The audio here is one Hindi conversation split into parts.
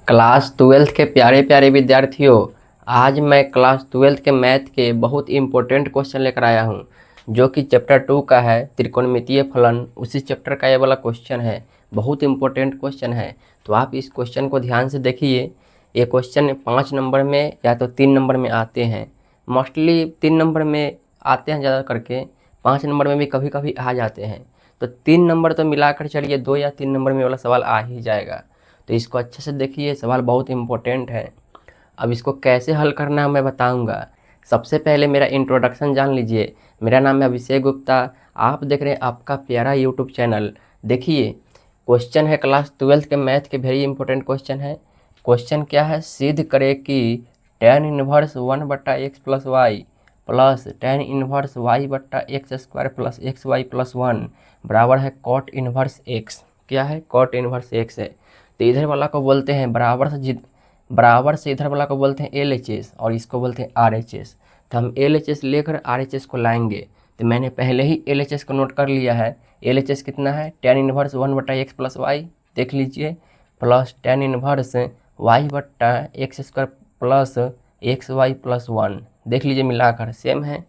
क्लास ट्वेल्थ के प्यारे प्यारे विद्यार्थियों, आज मैं क्लास ट्वेल्थ के मैथ के बहुत इंपॉर्टेंट क्वेश्चन लेकर आया हूं, जो कि चैप्टर 2 का है त्रिकोणमितीय फलन। उसी चैप्टर का ये वाला क्वेश्चन है, बहुत इंपॉर्टेंट क्वेश्चन है। तो आप इस क्वेश्चन को ध्यान से देखिए। ये क्वेश्चन 5 नंबर में या तो 3 नंबर में आते हैं। मोस्टली 3 नंबर में आते हैं ज़्यादा करके, 5 नंबर में भी कभी कभी आ जाते हैं। तो 3 नंबर तो मिलाकर चलिए 2 या 3 नंबर में वाला सवाल आ ही जाएगा। तो इसको अच्छे से देखिए, सवाल बहुत इम्पोर्टेंट है। अब इसको कैसे हल करना है मैं बताऊंगा। सबसे पहले मेरा इंट्रोडक्शन जान लीजिए। मेरा नाम है अभिषेक गुप्ता, आप देख रहे हैं आपका प्यारा यूट्यूब चैनल। देखिए, क्वेश्चन है क्लास 12 के मैथ के, वेरी इंपॉर्टेंट क्वेश्चन है। क्वेश्चन क्या है, सिद्ध करे कि tan inverse 1/x plus y plus tan inverse y/x² plus xy plus 1 बराबर है cot इनवर्स x। क्या है? cot इनवर्स x है। तो इधर वाला को बोलते हैं बराबर से इधर वाला को बोलते हैं LHS और इसको बोलते हैं RHS। तो हम LHS लेकर RHS को लाएंगे। तो मैंने पहले ही LHS को नोट कर लिया है। LHS कितना है? tan inverse 1/x plus Y, देख लीजिए, plus tan inverse y/x² plus xy plus 1, देख लीजिए, मिलाकर सेम है।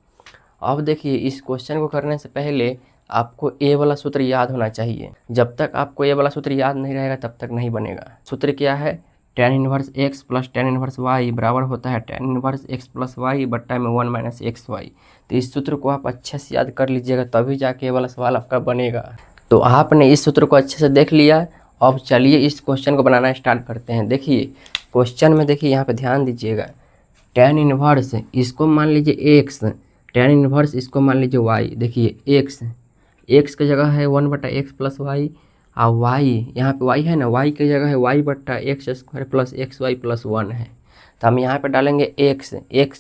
अब देखिए, इस क्वेश्चन को करने से पहले आपको ए वाला सूत्र याद होना चाहिए। जब तक आपको ए वाला सूत्र याद नहीं रहेगा तब तक नहीं बनेगा। सूत्र क्या है? tan inverse x plus tan inverse y बराबर होता है tan inverse x plus y बट्टा में 1 माइनस एक्स वाई। तो इस सूत्र को आप अच्छे से याद कर लीजिएगा, तभी जाके ये वाला सवाल आपका बनेगा। तो आपने इस सूत्र को अच्छे से देख लिया। अब चलिए इस क्वेश्चन को बनाना स्टार्ट करते हैं। देखिए क्वेश्चन में, देखिए यहाँ पे ध्यान दीजिएगा। tan इनवर्स इसको मान लीजिए x, tan इनवर्स इसको मान लीजिए y। देखिए x की जगह है 1/x प्लस वाई, और y यहाँ पे y है ना, y की जगह है y/x² प्लस xy प्लस 1 है। तो हम यहाँ पे डालेंगे x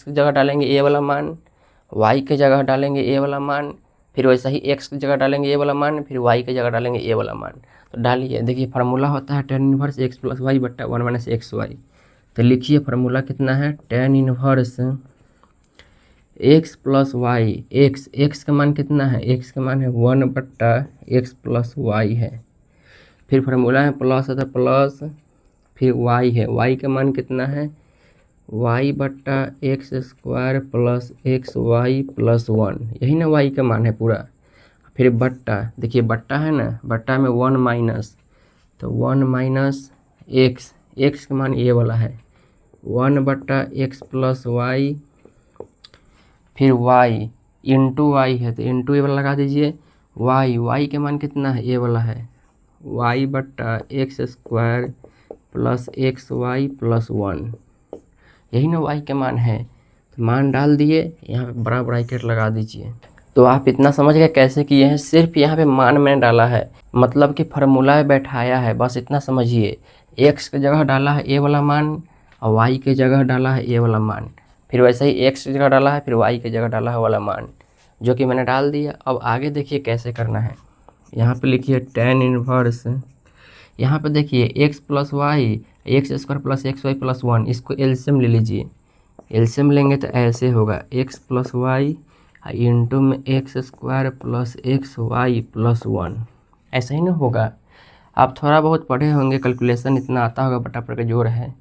की जगह डालेंगे a वाला मान, y की जगह डालेंगे a वाला मान, फिर वैसा ही x की जगह डालेंगे a वाला मान, फिर y की जगह डालेंगे a वाला मान। तो डालिए, देखिए फार्मूला होता है tan inverse x plus y बट्टा 1 माइनस एक्स वाई। तो लिखिए फार्मूला कितना है, tan inverse x plus y, x का मान कितना है? x का मान है 1/x प्लस वाई है। फिर फार्मूला है प्लस है तो प्लस, फिर y है, y का मान कितना है? y/x² प्लस xy प्लस 1, यही ना y का मान है पूरा। फिर बट्टा, देखिए बट्टा है ना, बट्टा में 1 माइनस, तो 1 माइनस x का मान ये वाला है 1/x प्लस वाई, फिर y इंटू वाई है, तो इंटू ये वाला लगा दीजिए। y के मान कितना है? ये वाला है y/x² प्लस xy प्लस 1, यही ना y के मान है। तो मान डाल दिए, यहाँ पे बड़ा ब्रैकेट लगा दीजिए। तो आप इतना समझ गए कैसे किए हैं? सिर्फ यहाँ पे मान मैंने डाला है, मतलब कि फार्मूला बैठाया है, बस इतना समझिए। x की जगह डाला है a वाला मान, और y की जगह डाला है a वाला मान, फिर वैसे ही x की जगह डाला है, फिर y की जगह डाला है वाला मान, जो कि मैंने डाल दिया। अब आगे देखिए कैसे करना है। यहाँ पे लिखिए tan इनवर्स, यहाँ पे देखिए x plus y, x² plus xy plus 1, इसको एलसीएम ले लीजिए। एलसीएम लेंगे तो ऐसे होगा x प्लस वाई इंटू में x² प्लस xy प्लस 1, ऐसा ही ना होगा। आप थोड़ा बहुत पढ़े होंगे, कैलकुलेशन इतना आता होगा, बटा पर का जोड़ है।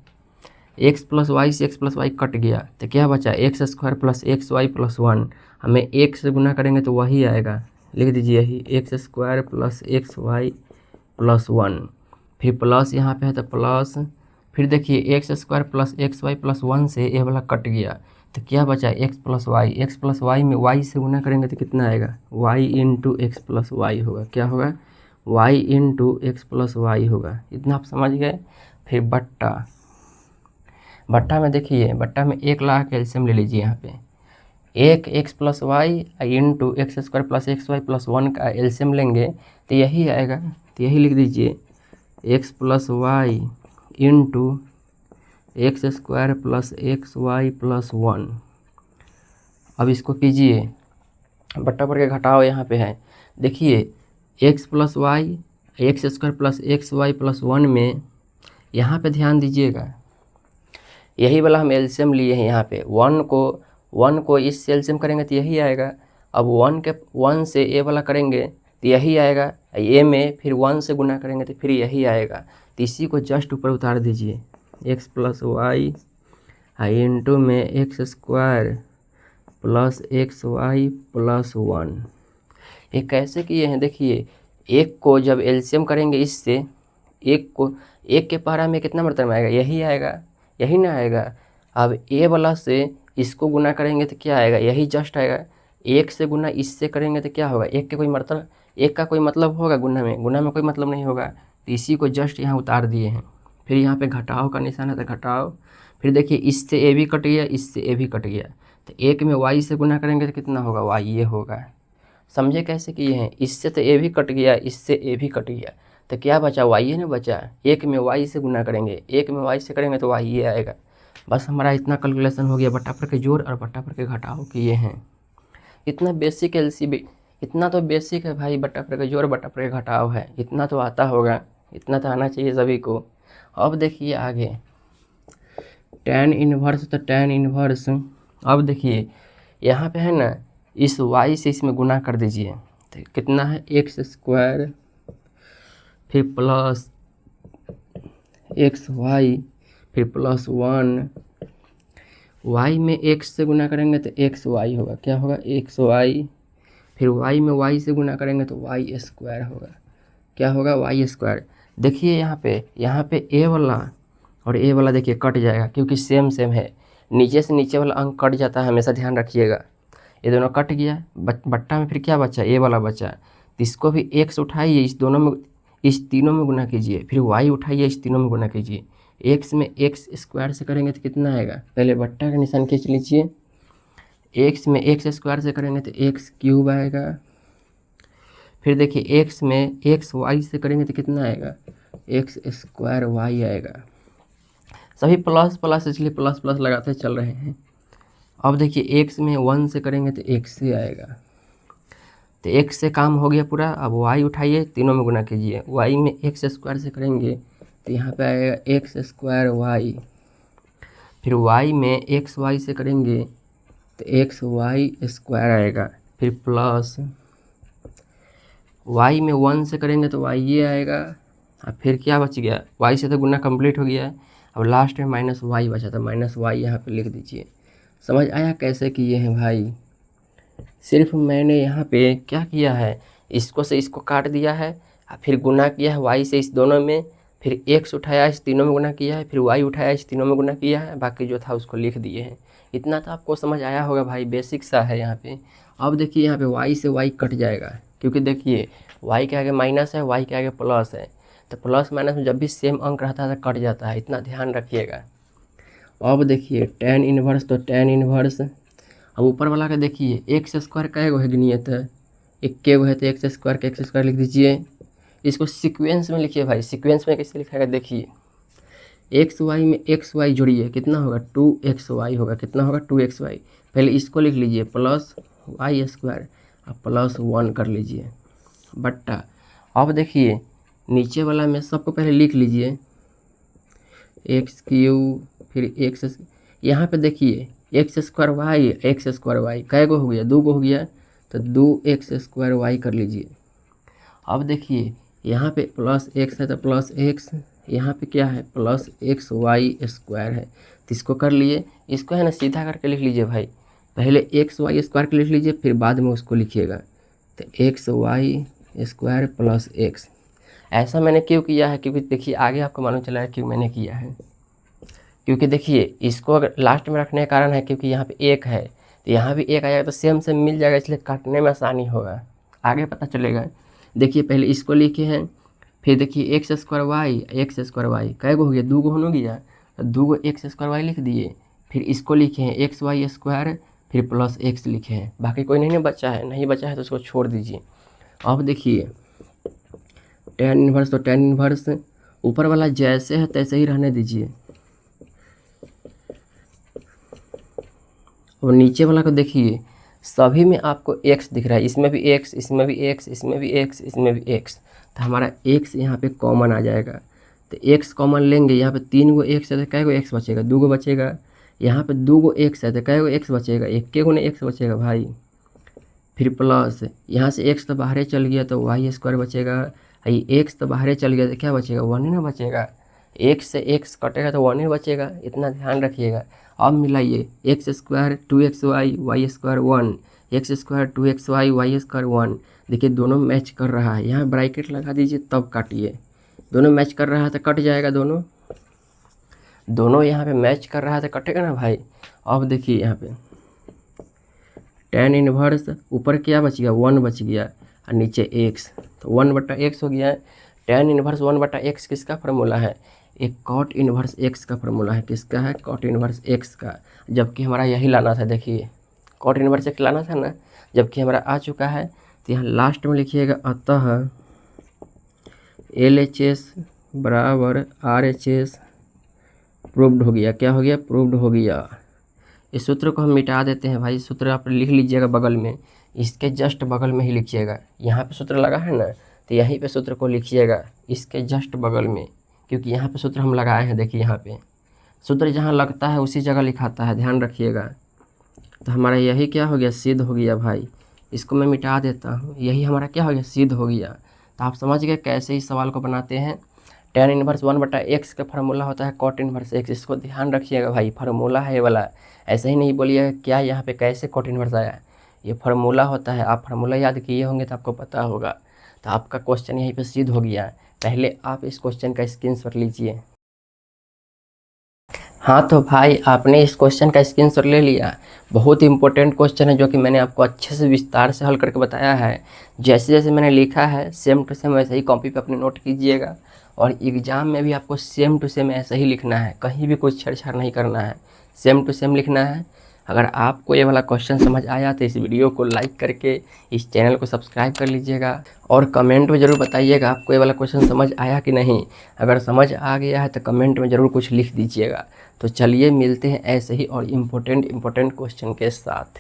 x प्लस वाई से x प्लस वाई कट गया, तो क्या बचा? x² plus xy plus 1। हमें एक से गुना करेंगे तो वही आएगा, लिख दीजिए यही x² प्लस xy प्लस 1, फिर प्लस यहाँ पे है तो प्लस, फिर देखिए x² प्लस xy प्लस 1 से ये वाला कट गया, तो क्या बचा? x प्लस वाई में y से गुना करेंगे तो कितना आएगा? y into x plus y होगा। क्या होगा? y into x plus y होगा। इतना आप समझ गए। फिर बट्टा में देखिए, बट्टा में 1 ला के एलसीएम ले लीजिए। यहाँ पे एक x plus y into x² plus xy plus 1 का एलसीएम लेंगे तो यही आएगा। तो यही लिख दीजिए x plus y into x² plus xy plus 1। अब इसको कीजिए, बट्टा पर के घटाओ यहाँ पे है। देखिए x plus y x² plus xy plus 1 में, यहाँ पे ध्यान दीजिएगा, यही वाला हम एलसीएम लिए हैं। यहाँ पे 1 को इस एलसीएम करेंगे तो यही आएगा। अब 1 से ए वाला करेंगे तो यही आएगा, ए में फिर 1 से गुना करेंगे तो फिर यही आएगा। तो इसी को जस्ट ऊपर उतार दीजिए, एक्स प्लस वाई इंटू में x square plus x y plus 1। ये कैसे किए हैं देखिए, एक को जब एलसीएम करेंगे इससे, एक को एक के पहरा में कितना मात्रा में आएगा, यही आएगा, यही ना आएगा। अब ए वाला से इसको गुना करेंगे तो क्या आएगा, यही जस्ट आएगा। एक से गुना इससे करेंगे तो क्या होगा, एक के कोई मतलब, एक का कोई मतलब होगा गुना में कोई मतलब नहीं होगा, तो इसी को जस्ट यहाँ उतार दिए हैं। फिर यहाँ पे घटाव का निशान है तो घटाव, फिर देखिए इससे ए भी कट गया, इससे ए भी कट गया, तो एक में वाई से गुना करेंगे तो कितना होगा, वाई ये होगा। समझे कैसे किए हैं, इससे तो ए भी कट गया, इससे ए भी कट गया, तो क्या बचा, वाई है ना बचा। एक में वाई से गुना करेंगे, एक में वाई से करेंगे तो वाई ये आएगा। बस हमारा इतना कैलकुलेशन हो गया, बट्टा पर के जोड़ और बट्टा पर के घटाव किए हैं। इतना बेसिक एलसीबी, इतना तो बेसिक है भाई, बट्टा पर के जोड़ बट्टा पर के घटाव है, इतना तो आता होगा, इतना तो आना चाहिए सभी को। अब देखिए आगे tan इनवर्स, तो tan इनवर्स अब देखिए यहाँ पे है ना, इस y से इसमें गुना कर दीजिए, तो कितना है एक्स स्क्वायर फिर प्लस एक्स वाई फिर प्लस 1, y में x से गुना करेंगे तो एक्स वाई होगा, क्या होगा एक्स वाई, फिर y में y से गुना करेंगे तो वाई स्क्वायर होगा, क्या होगा वाई स्क्वायर। देखिए यहाँ पे a वाला और a वाला देखिए कट जाएगा, क्योंकि सेम सेम है, नीचे से नीचे वाला अंक कट जाता है, हमेशा ध्यान रखिएगा। ये दोनों कट गया, बट्टा में फिर क्या बचा, ए वाला बचा, तो इसको भी एक्स उठाइए, इस दोनों में, इस तीनों में गुना कीजिए, फिर वाई उठाइए, इस तीनों में गुना कीजिए। एक्स में एक्स स्क्वायर से करेंगे तो कितना आएगा, पहले बट्टा का निशान खींच लीजिए, एक्स में एक्स स्क्वायर से करेंगे तो एक्स क्यूब आएगा, फिर देखिए एक्स में एक्स वाई से करेंगे तो कितना आएगा, एक्स स्क्वायर वाई आएगा। सभी प्लस प्लस, इसलिए प्लस प्लस लगाते चल रहे हैं। अब देखिए x में 1 से करेंगे तो x से आएगा, तो x से काम हो गया पूरा। अब y उठाइए, तीनों में गुना कीजिए, y में एक्स स्क्वायर से करेंगे तो यहाँ पे आएगा एक्स स्क्वायर वाई, फिर y में एक्स वाई से करेंगे तो एक्स वाई स्क्वायर आएगा, फिर प्लस y में 1 से करेंगे तो y ये आएगा, अब फिर क्या बच गया, y से तो गुना कंप्लीट हो गया, अब लास्ट में माइनस वाई बचा था, माइनस वाई यहाँ पे लिख दीजिए। समझ आया कैसे किए हैं भाई, सिर्फ मैंने यहाँ पे क्या किया है, इसको से इसको काट दिया है, फिर गुना किया है वाई से इस दोनों में, फिर एक्स उठाया इस तीनों में गुना किया है, फिर वाई उठाया इस तीनों में गुना किया है, बाकी जो था उसको लिख दिए हैं। इतना तो आपको समझ आया होगा भाई, बेसिक सा है यहाँ पे। अब देखिए यहाँ पे वाई से वाई कट जाएगा, क्योंकि देखिए वाई के आगे माइनस है, वाई के आगे प्लस है, तो प्लस माइनस में जब भी सेम अंक रहता है तो कट जाता है, इतना ध्यान रखिएगा। अब देखिए tan इनवर्स, तो tan इनवर्स, अब ऊपर वाला का देखिए एक्स स्क्वायर का एगो है गिनियत है, एक के है, तो एक्स स्क्वायर का एक्स स्क्वायर लिख दीजिए। इसको सीक्वेंस में लिखिए भाई, सीक्वेंस में कैसे लिखाएगा देखिए, एक्स वाई में एक्स वाई जोड़िए, कितना होगा 2xy होगा, कितना होगा 2xy। पहले इसको लिख लीजिए प्लस वाई स्क्वायर, अब प्लस 1 कर लीजिए बट्टा। अब देखिए नीचे वाला में सबको पहले लिख लीजिए, एक्स क्यू फिर एक्स, यहाँ पे देखिए एक्स स्क्वायर वाई कै गो हो गया, 2 गो हो गया, तो 2x स्क्वायर वाई कर लीजिए। अब देखिए यहाँ पे प्लस एक्स है तो प्लस एक्स, यहाँ पे क्या है प्लस एक्स वाई स्क्वायर है, तो इसको कर लिए, इसको है ना सीधा करके लिख लीजिए भाई, पहले एक्स वाई स्क्वायर के लिख लीजिए, फिर बाद में उसको लिखिएगा, तो x y square plus x. ऐसा मैंने क्यों किया है, क्योंकि देखिए आगे आपको मालूम चला है क्यों मैंने किया है, क्योंकि देखिए इसको अगर लास्ट में रखने का कारण है क्योंकि यहाँ पे एक है, तो यहाँ भी एक आएगा तो सेम सेम मिल जाएगा, इसलिए काटने में आसानी होगा, आगे पता चलेगा। देखिए पहले इसको लिखे हैं, फिर देखिए एक्स स्क्वायर वाई कै गो हो गया, 2 गो हो गया, तो 2 गो एक्स स्क्वायर वाई लिख दिए, फिर इसको लिखे हैं एक्स वाई स्क्वायर फिर प्लस एक्स लिखे हैं, बाकी कोई नहीं बचा है, नहीं बचा है तो उसको छोड़ दीजिए। अब देखिए tan इनवर्स, तो tan इनवर्स ऊपर वाला जैसे है तैसे ही रहने दीजिए, और नीचे वाला को देखिए सभी में आपको x दिख रहा है, इसमें भी x, इसमें भी x, इसमें भी x, इसमें भी x, तो हमारा x यहाँ पे कॉमन आ जाएगा, तो x कॉमन लेंगे, यहाँ पे 3 गो x है तो कै गो x बचेगा, 2 गो बचेगा, यहाँ पे 2 गो x है तो कै गो x बचेगा, 1 के गुने x बचेगा भाई, फिर प्लस यहाँ से x तो बाहर चल गया तो वाई स्क्वायर बचेगा, ये x तो बाहर चल गया तो क्या बचेगा 1 ही ना बचेगा, एक से एक्स कटेगा तो 1 ही बचेगा, इतना ध्यान रखिएगा। अब मिलाइए x square 2xy y square 1, x square 2xy y square 1। देखिए दोनों मैच कर रहा है, यहाँ ब्रैकेट लगा दीजिए तब काटिए। दोनों मैच कर रहा है तो कट जाएगा, दोनों यहाँ पे मैच कर रहा है तो कटेगा ना भाई। अब देखिए यहाँ पे tan इनवर्स ऊपर क्या बच गया, 1 बच गया और नीचे x, तो 1/x हो गया है। tan इनवर्स 1/x किसका फार्मूला है, एक cot इनवर्स x का फार्मूला है। किसका है, cot इनवर्स x का, जबकि हमारा यही लाना था। देखिए cot इनवर्स x लाना था ना, जबकि हमारा आ चुका है। तो यहाँ लास्ट में लिखिएगा अतः LHS बराबर RHS प्रूव्ड हो गया। क्या हो गया, प्रूव्ड हो गया। इस सूत्र को हम मिटा देते हैं भाई, सूत्र आप लिख लीजिएगा बगल में, इसके जस्ट बगल में ही लिखिएगा। यहाँ पे सूत्र लगा है ना, तो यहीं पे सूत्र को लिखिएगा इसके जस्ट बगल में, क्योंकि यहाँ पे सूत्र हम लगाए हैं। देखिए यहाँ पे सूत्र जहाँ लगता है उसी जगह लिखाता है, ध्यान रखिएगा। तो हमारा यही क्या हो गया, सिद्ध हो गया भाई। इसको मैं मिटा देता हूँ, यही हमारा क्या हो गया, सिद्ध हो गया। तो आप समझ गए कैसे इस सवाल को बनाते हैं। tan इनवर्स 1/x का फार्मूला होता है cot इनवर्स x, इसको ध्यान रखिएगा भाई, फार्मूला है ये वाला। ऐसे ही नहीं बोलिएगा क्या यहाँ पे कैसे cot इनवर्स आया, ये फार्मूला होता है। आप फार्मूला याद किए होंगे तो आपको पता होगा। तो आपका क्वेश्चन यहीं पे सिद्ध हो गया। पहले आप इस क्वेश्चन का स्क्रीनशॉट लीजिए। हाँ तो भाई आपने इस क्वेश्चन का स्क्रीनशॉट ले लिया। बहुत इंपॉर्टेंट क्वेश्चन है जो कि मैंने आपको अच्छे से विस्तार से हल करके बताया है। जैसे जैसे मैंने लिखा है सेम टू सेम वैसे ही कॉपी पे अपने नोट कीजिएगा, और एग्ज़ाम में भी आपको सेम टू सेम ऐसा ही लिखना है, कहीं भी कुछ छेड़छाड़ नहीं करना है, सेम टू सेम लिखना है। अगर आपको ये वाला क्वेश्चन समझ आया तो इस वीडियो को लाइक करके इस चैनल को सब्सक्राइब कर लीजिएगा, और कमेंट में ज़रूर बताइएगा आपको ये वाला क्वेश्चन समझ आया कि नहीं। अगर समझ आ गया है तो कमेंट में ज़रूर कुछ लिख दीजिएगा। तो चलिए मिलते हैं ऐसे ही और इम्पोर्टेंट क्वेश्चन के साथ।